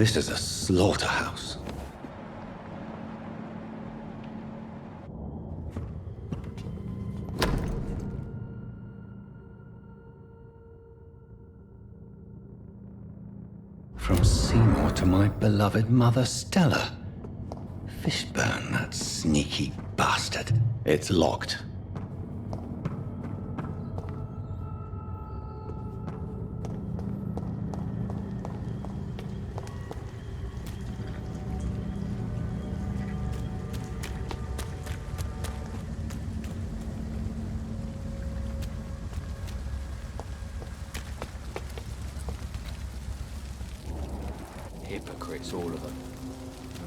This is a slaughterhouse. From Seymour to my beloved mother Stella. Fishburne, that sneaky bastard. It's locked. Hypocrites, all of them.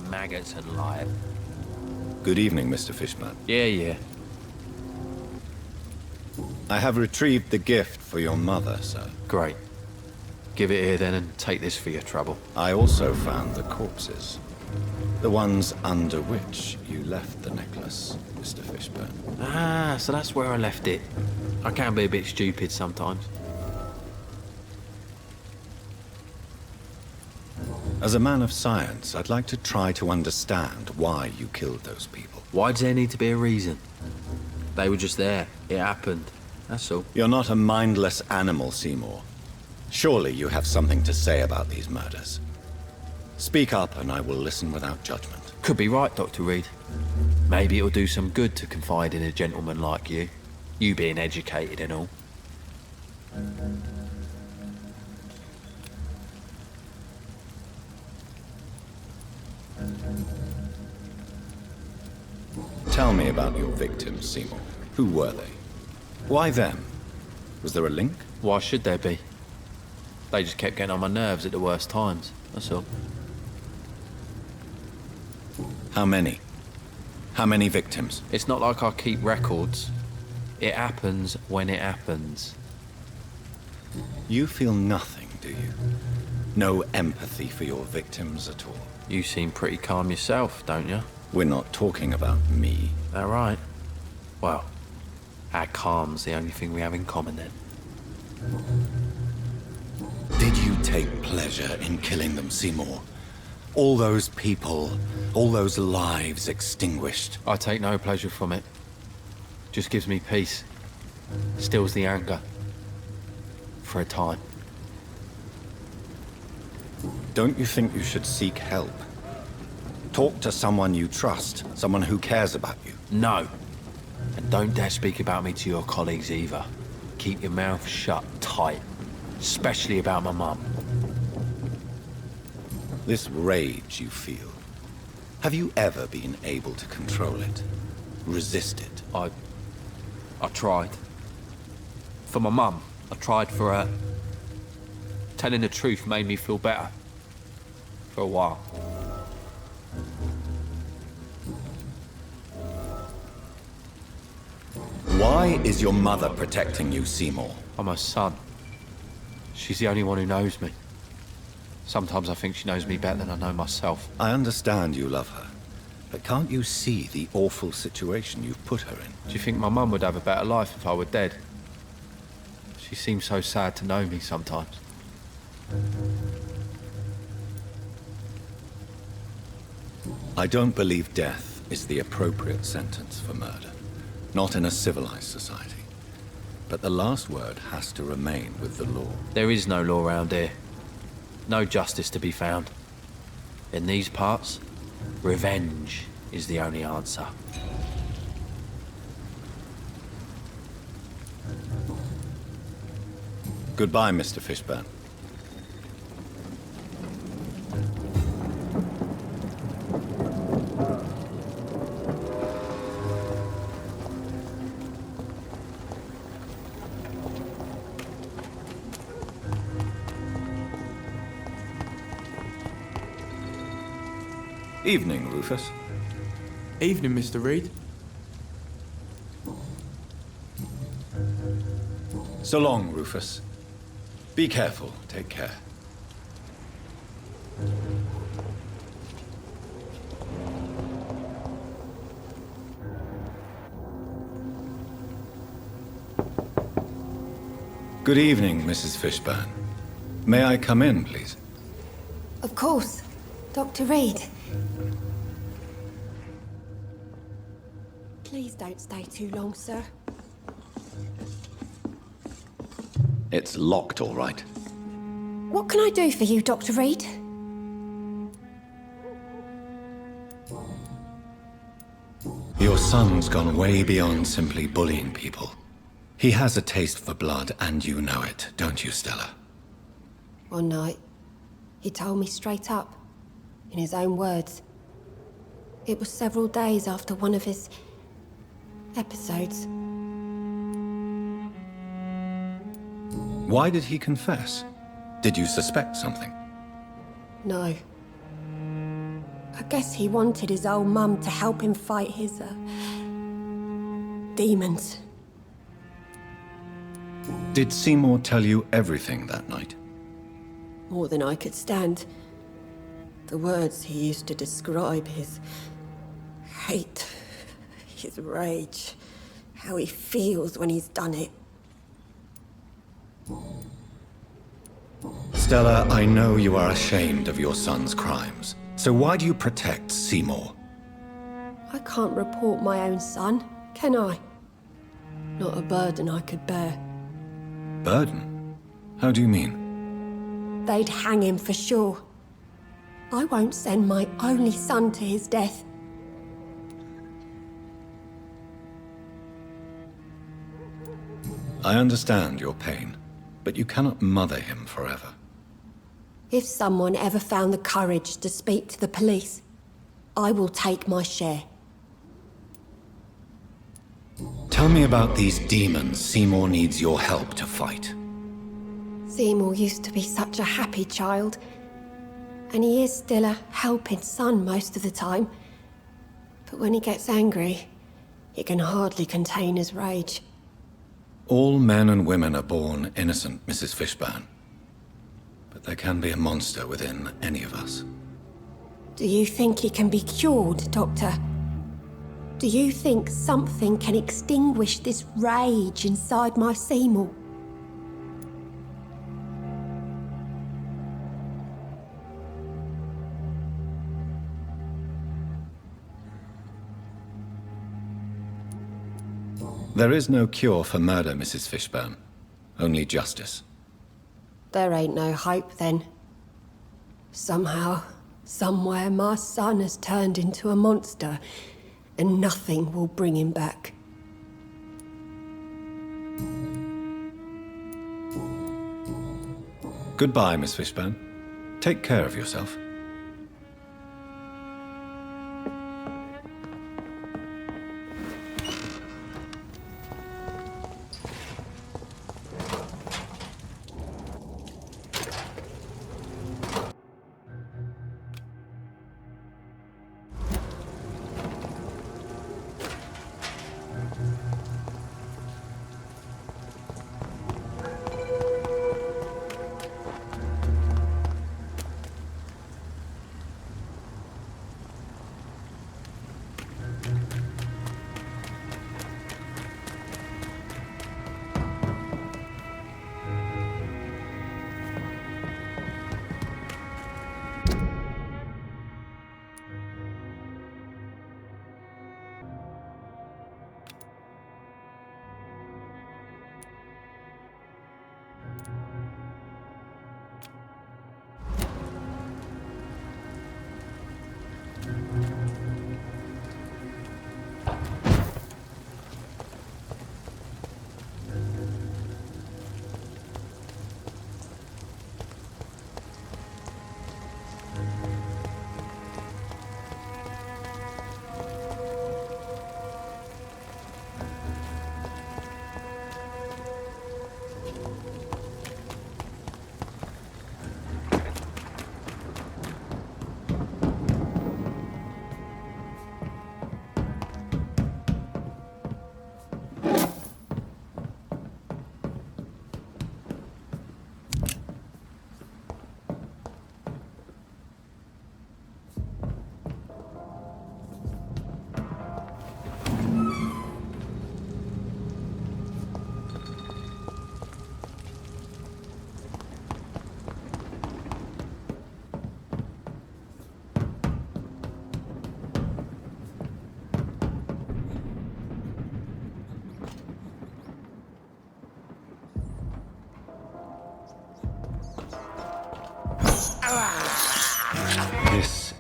Maggots and liars. Good evening, Mr. Fishburne. Yeah. I have retrieved the gift for your mother, sir. Great. Give it here then and take this for your trouble. I also found the corpses. The ones under which you left the necklace, Mr. Fishburne. Ah, so that's where I left it. I can be a bit stupid sometimes. As a man of science, I'd like to try to understand why you killed those people. Why does there need to be a reason? They were just there. It happened. That's all. You're not a mindless animal, Seymour. Surely you have something to say about these murders. Speak up and I will listen without judgment. Could be right, Dr. Reed. Maybe it'll do some good to confide in a gentleman like you. You being educated and all. Tell me about your victims, Seymour. Who were they? Why them? Was there a link? Why should there be? They just kept getting on my nerves at the worst times, that's all. How many? How many victims? It's not like I keep records. It happens when it happens. You feel nothing, do you? No empathy for your victims at all? You seem pretty calm yourself, don't you? We're not talking about me. That right? Well, our calm's the only thing we have in common then. Did you take pleasure in killing them, Seymour? All those people, all those lives extinguished. I take no pleasure from it. Just gives me peace. Stills the anger. For a time. Don't you think you should seek help? Talk to someone you trust, someone who cares about you. No. And don't dare speak about me to your colleagues either. Keep your mouth shut tight. Especially about my mum. This rage you feel, have you ever been able to control it? Resist it? I tried. For my mum, I tried for her. Telling the truth made me feel better. For a while. Why is your mother protecting you, Seymour? I'm her son. She's the only one who knows me. Sometimes I think she knows me better than I know myself. I understand you love her, but can't you see the awful situation you've put her in? Do you think my mum would have a better life if I were dead? She seems so sad to know me sometimes. I don't believe death is the appropriate sentence for murder. Not in a civilized society. But the last word has to remain with the law. There is no law around here. No justice to be found. In these parts, revenge is the only answer. Goodbye, Mr. Fishburne. Evening, Rufus. Evening, Mr. Reed. So long, Rufus. Be careful. Take care. Good evening, Mrs. Fishburne. May I come in, please? Of course. Dr. Reed. Please don't stay too long, sir. It's locked, all right. What can I do for you, Dr. Reed? Your son's gone way beyond simply bullying people. He has a taste for blood, and you know it, don't you, Stella? One night, he told me straight up, in his own words. It was several days after one of his episodes. Why did he confess? Did you suspect something? No. I guess he wanted his old mum to help him fight his, demons. Did Seymour tell you everything that night? More than I could stand. The words he used to describe his hate, his rage, how he feels when he's done it. Stella, I know you are ashamed of your son's crimes. So why do you protect Seymour? I can't report my own son, can I? Not a burden I could bear. Burden? How do you mean? They'd hang him for sure. I won't send my only son to his death. I understand your pain, but you cannot mother him forever. If someone ever found the courage to speak to the police, I will take my share. Tell me about these demons Seymour needs your help to fight. Seymour used to be such a happy child, and he is still a helping son most of the time. But when he gets angry, he can hardly contain his rage. All men and women are born innocent, Mrs. Fishburne. But there can be a monster within any of us. Do you think he can be cured, Doctor? Do you think something can extinguish this rage inside my Seymour? There is no cure for murder, Mrs. Fishburne. Only justice. There ain't no hope then. Somehow, somewhere, my son has turned into a monster, and nothing will bring him back. Goodbye, Miss Fishburne. Take care of yourself.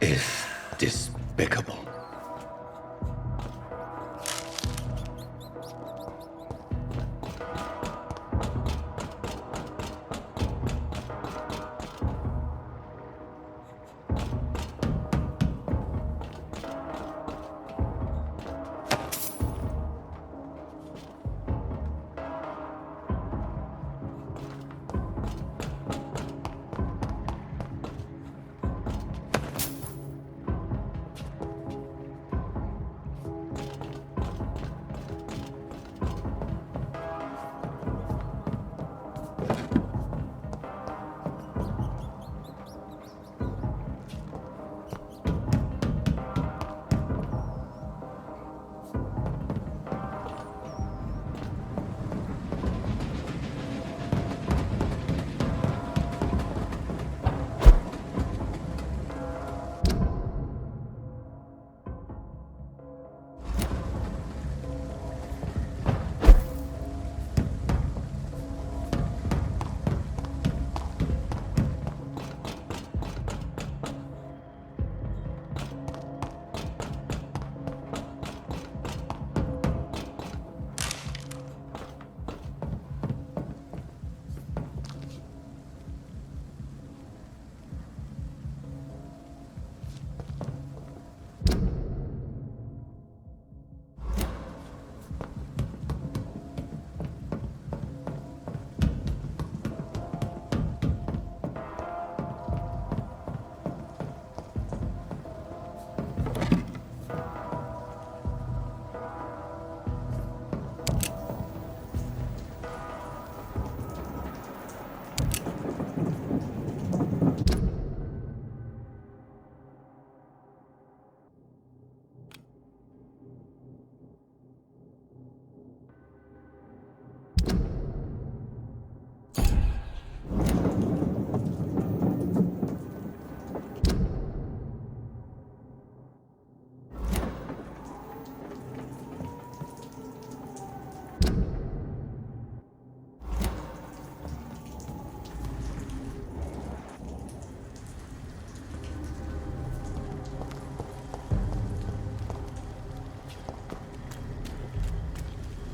is despicable.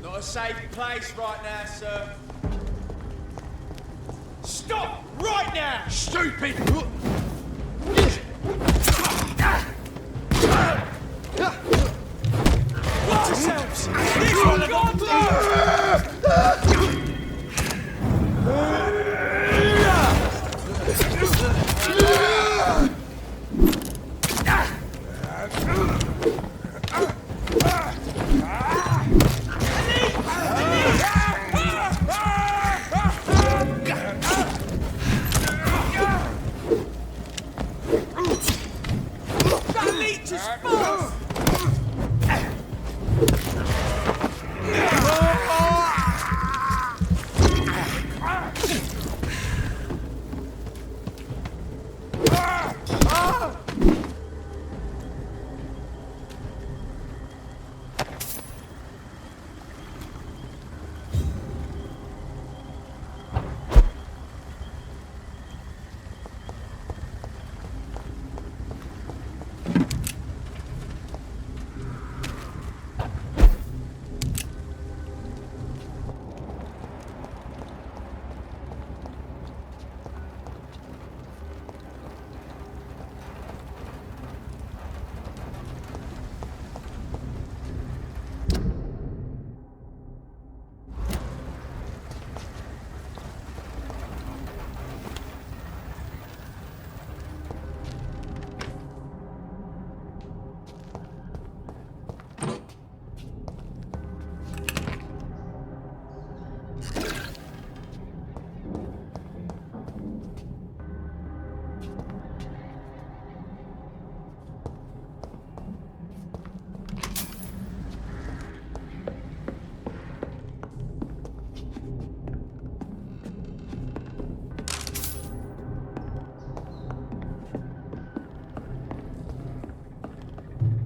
Not a safe place right now, sir. Stop right now! Stupid! Watch yourselves! This one gone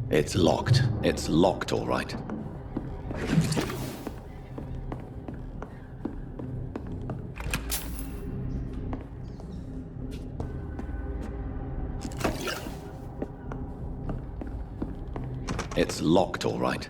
It's locked. It's locked, all right. It's locked, all right.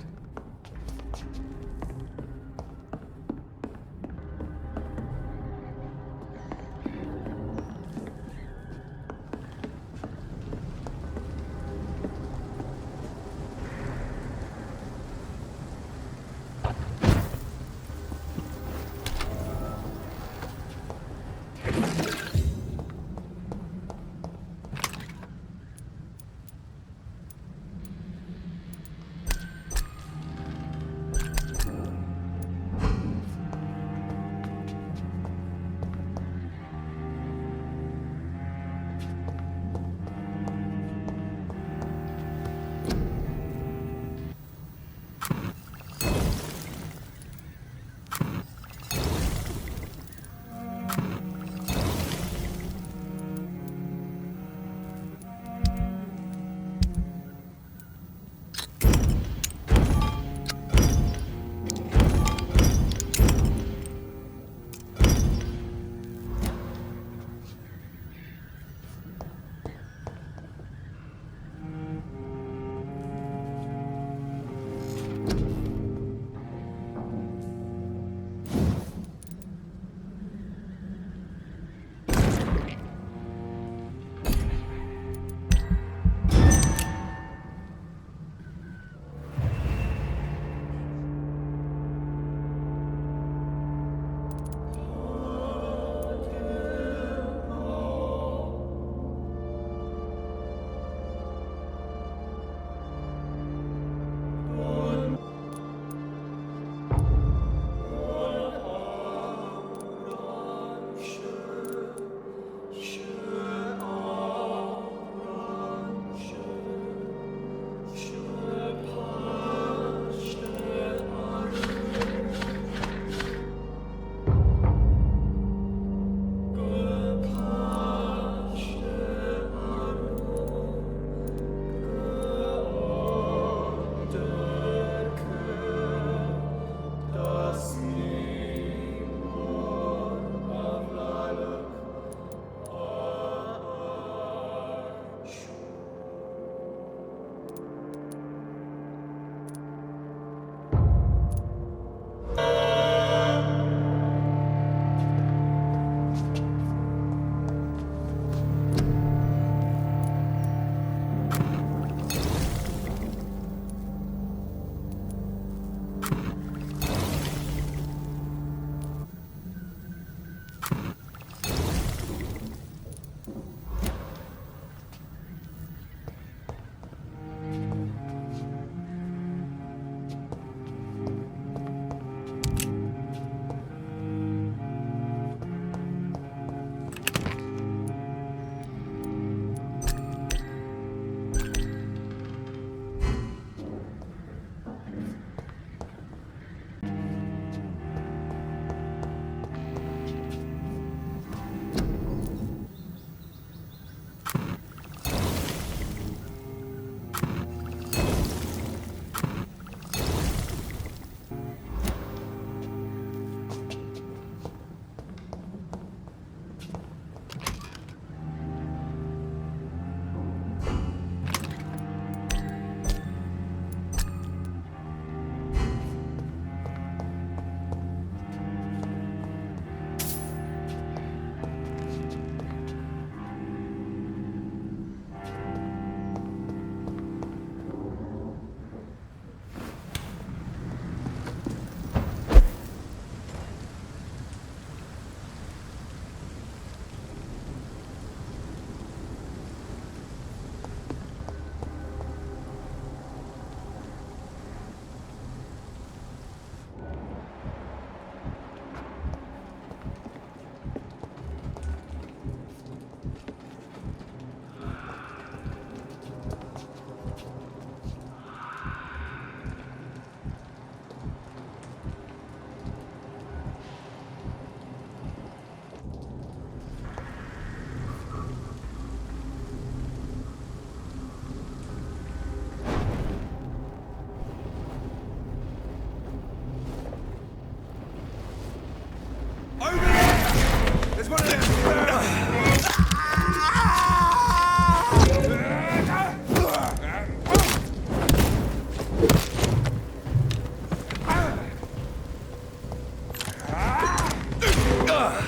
Watch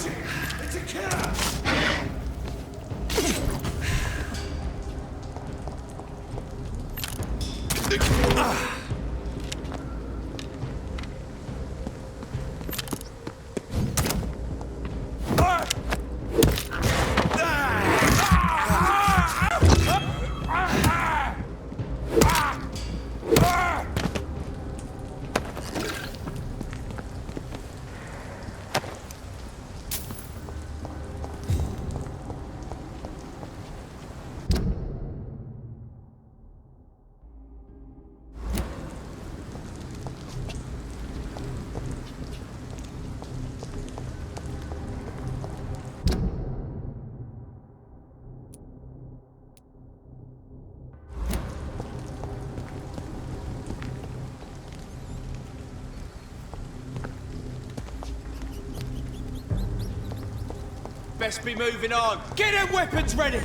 it! It's a killer! Best be moving on. Get them weapons ready!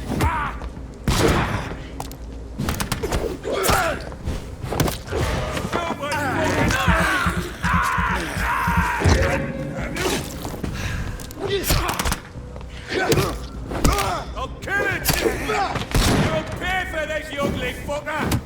I'll kill it! You'll pay for this, you ugly fucker!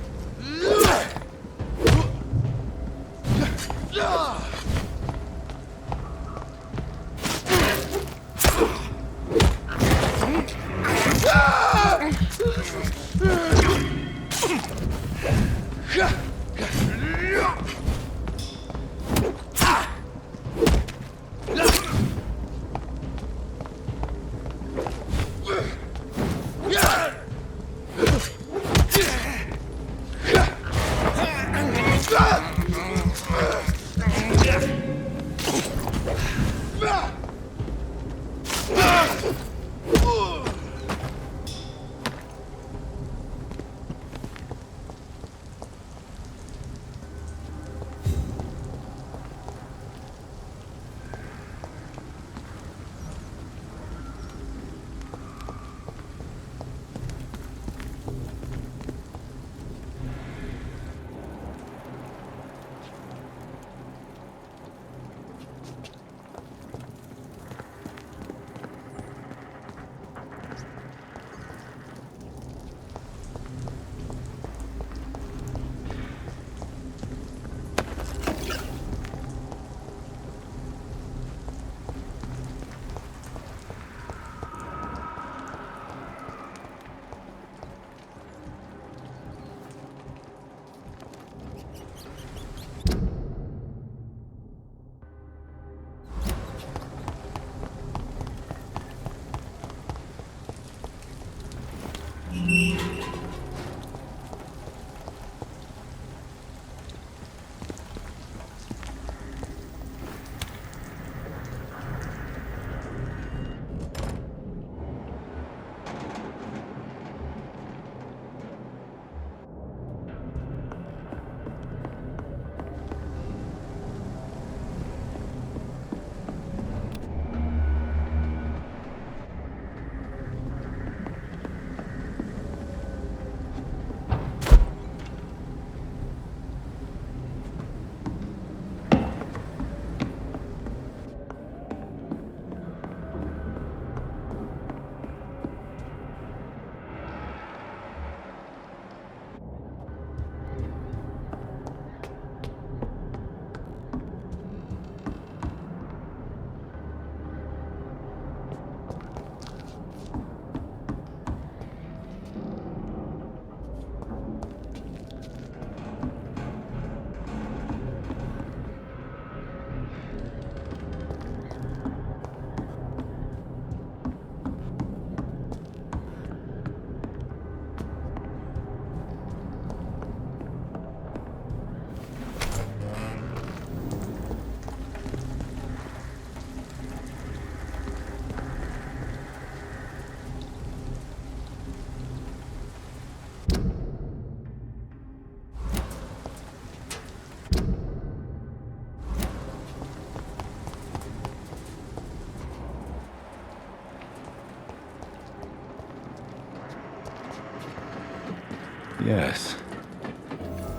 Yes.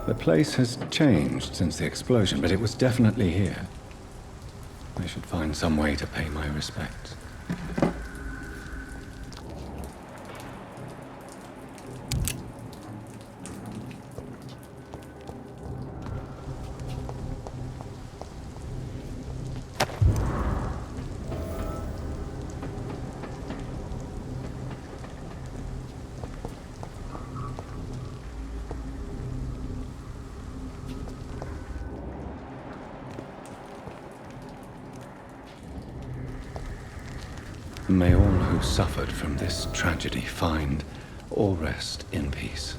The place has changed since the explosion, but it was definitely here. I should find some way to pay my respects. May all who suffered from this tragedy find or rest in peace.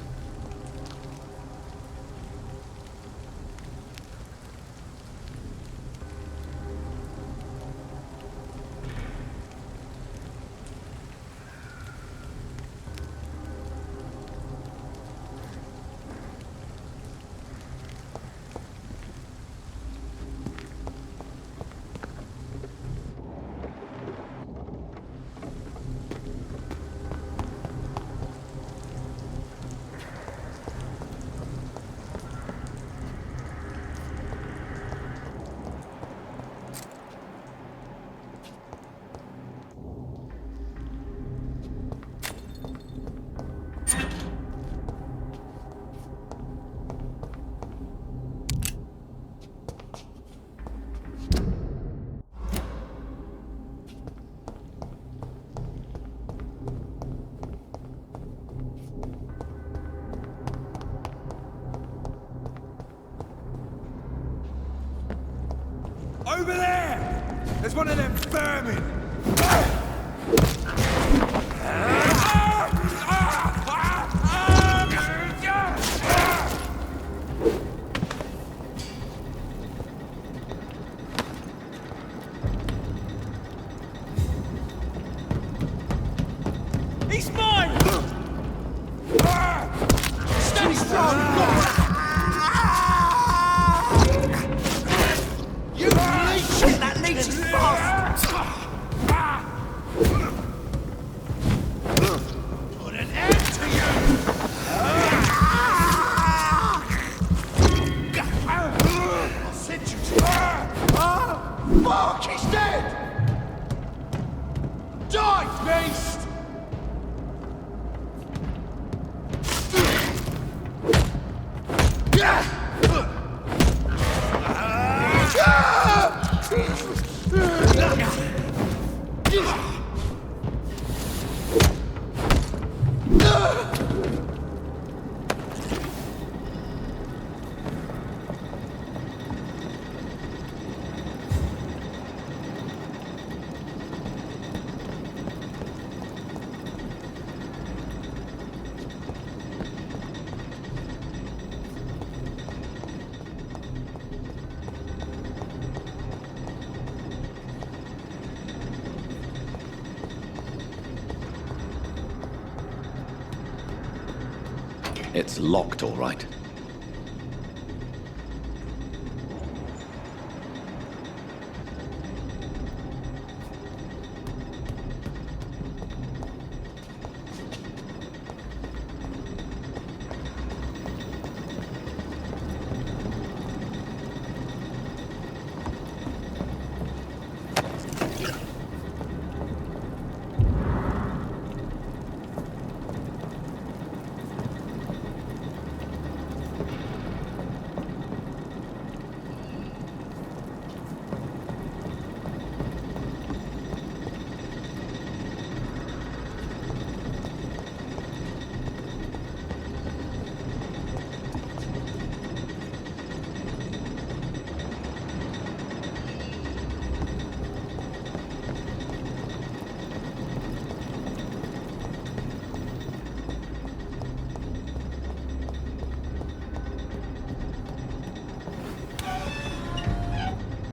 Over there! There's one of them vermin! He's mine! Stay strong! That leech is fast! Put an end to you! I'll send you to... Fuck! He's dead! Die, beast! It's locked, all right.